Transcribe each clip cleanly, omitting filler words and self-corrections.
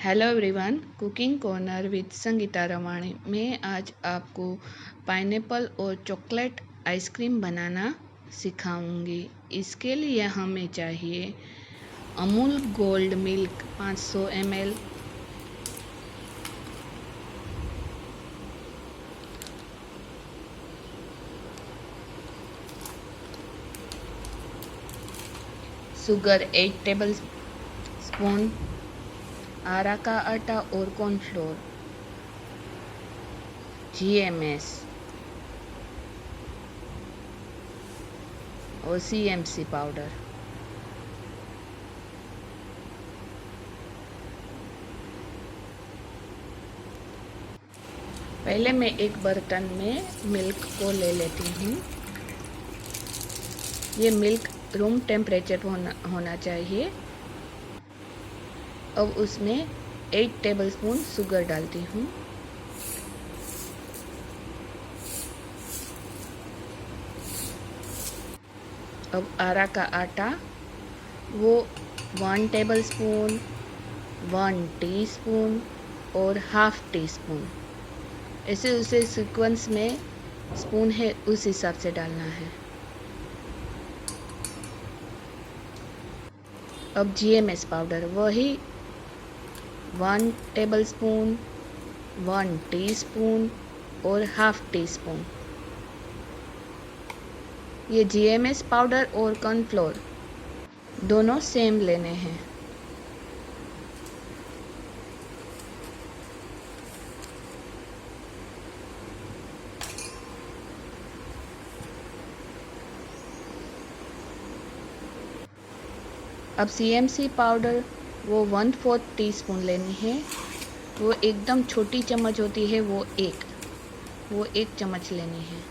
Hello everyone, cooking corner with Sangeeta Rawani. मैं आज आपको पाइनएप्पल और चॉकलेट आइसक्रीम बनाना सिखाऊंगी। इसके लिए हमें चाहिए Amul gold milk 500 ml, sugar 8 tablespoon, आरा का आटा और कॉर्नफ्लोर, GMS और CMC पाउडर। पहले मैं एक बर्तन में मिल्क को ले लेती हूँ। ये मिल्क रूम टेम्परेचर होना चाहिए। अब उसमें 8 टेबलस्पून शुगर डालती हूँ। अब आरा का आटा वो 1 टेबलस्पून, 1 टीस्पून और हाफ टी स्पून, ऐसे उसे सीक्वेंस में स्पून है उस हिसाब से डालना है। अब GMS पाउडर वही 1 टेबलस्पून, 1 टीस्पून और हाफ टी स्पून। ये GMS पाउडर और कॉर्नफ्लोर दोनों सेम लेने हैं। अब CMC पाउडर वो 1/4 टीस्पून लेनी है। वो एकदम छोटी चम्मच होती है, वो एक चम्मच लेनी है।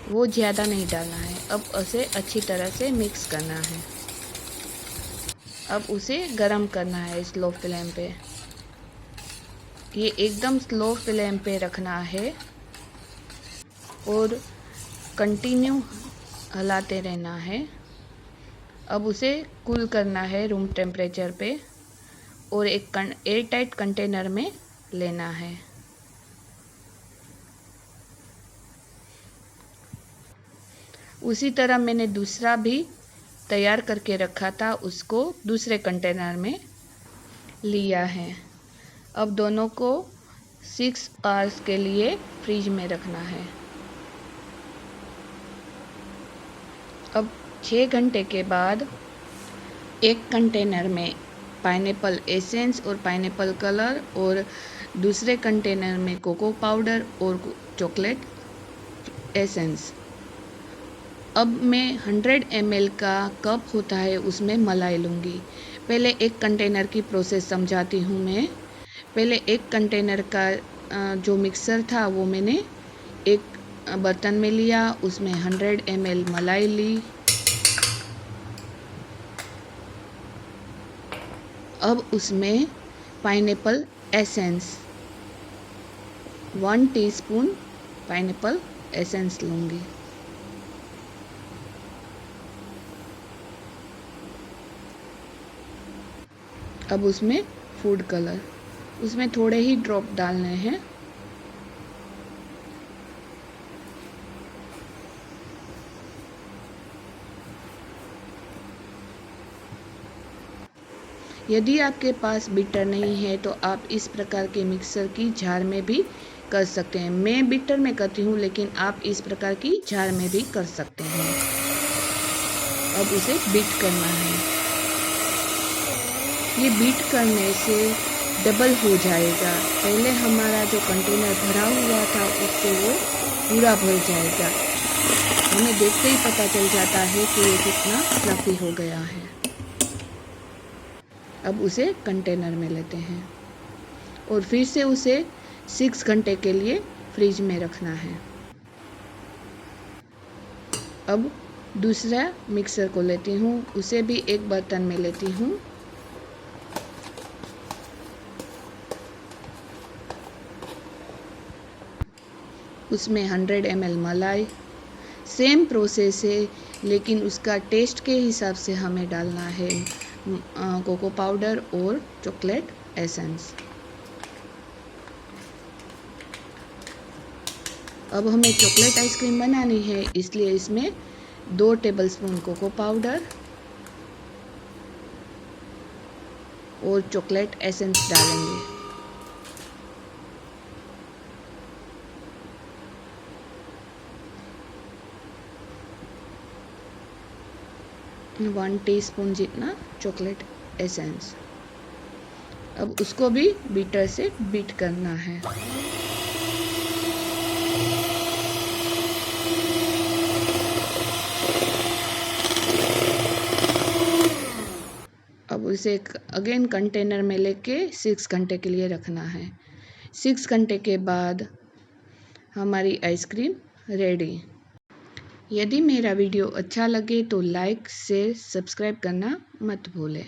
वो ज़्यादा नहीं डालना है। अब उसे अच्छी तरह से मिक्स करना है। अब उसे गरम करना है स्लो फ्लेम पे। ये एकदम स्लो फ्लेम पे रखना है और कंटिन्यू हिलाते रहना है। अब उसे कूल करना है रूम टेम्परेचर पे और एक एयर टाइट कंटेनर में लेना है। उसी तरह मैंने दूसरा भी तैयार करके रखा था, उसको दूसरे कंटेनर में लिया है। अब दोनों को 6 आवर्स के लिए फ्रिज में रखना है। अब 6 घंटे के बाद एक कंटेनर में पाइनएप्पल एसेंस और पाइनएप्पल कलर और दूसरे कंटेनर में कोको पाउडर और चॉकलेट एसेंस। अब मैं 100 ml का कप होता है उसमें मलाई लूँगी। पहले एक कंटेनर की प्रोसेस समझाती हूँ मैं। पहले एक कंटेनर का जो मिक्सर था वो मैंने एक बर्तन में लिया, उसमें 100 ml मलाई ली। अब उसमें pineapple essence 1 teaspoon pineapple essence लूँगी। अब उसमें फूड कलर, उसमें थोड़े ही ड्रॉप डालने हैं। यदि आपके पास बीटर नहीं है तो आप इस प्रकार के मिक्सर की जार में भी कर सकते हैं। मैं बीटर में करती हूँ, लेकिन आप इस प्रकार की जार में भी कर सकते हैं। अब उसे बीट करना है। ये बीट करने से डबल हो जाएगा। पहले हमारा जो कंटेनर भरा हुआ था उससे वो पूरा भर जाएगा। हमें देखते ही पता चल जाता है कि ये कितना फ्लफी हो गया है। अब उसे कंटेनर में लेते हैं और फिर से उसे 6 घंटे के लिए फ्रिज में रखना है। अब दूसरा मिक्सर को लेती हूँ, उसे भी एक बर्तन में लेती हूँ। उसमें 100 ml मलाई, सेम प्रोसेस है लेकिन उसका टेस्ट के हिसाब से हमें डालना है। कोको पाउडर और चॉकलेट एसेंस। अब हमें चॉकलेट आइसक्रीम बनानी है, इसलिए इसमें 2 टेबलस्पून कोको पाउडर और चॉकलेट एसेंस डालेंगे। वन टीस्पून जितना चॉकलेट एसेंस। अब उसको भी बीटर से बीट करना है। अब इसे अगेन कंटेनर में लेके 6 घंटे के लिए रखना है। 6 घंटे के बाद हमारी आइसक्रीम रेडी। यदि मेरा वीडियो अच्छा लगे तो लाइक शेयर सब्सक्राइब करना मत भूलें।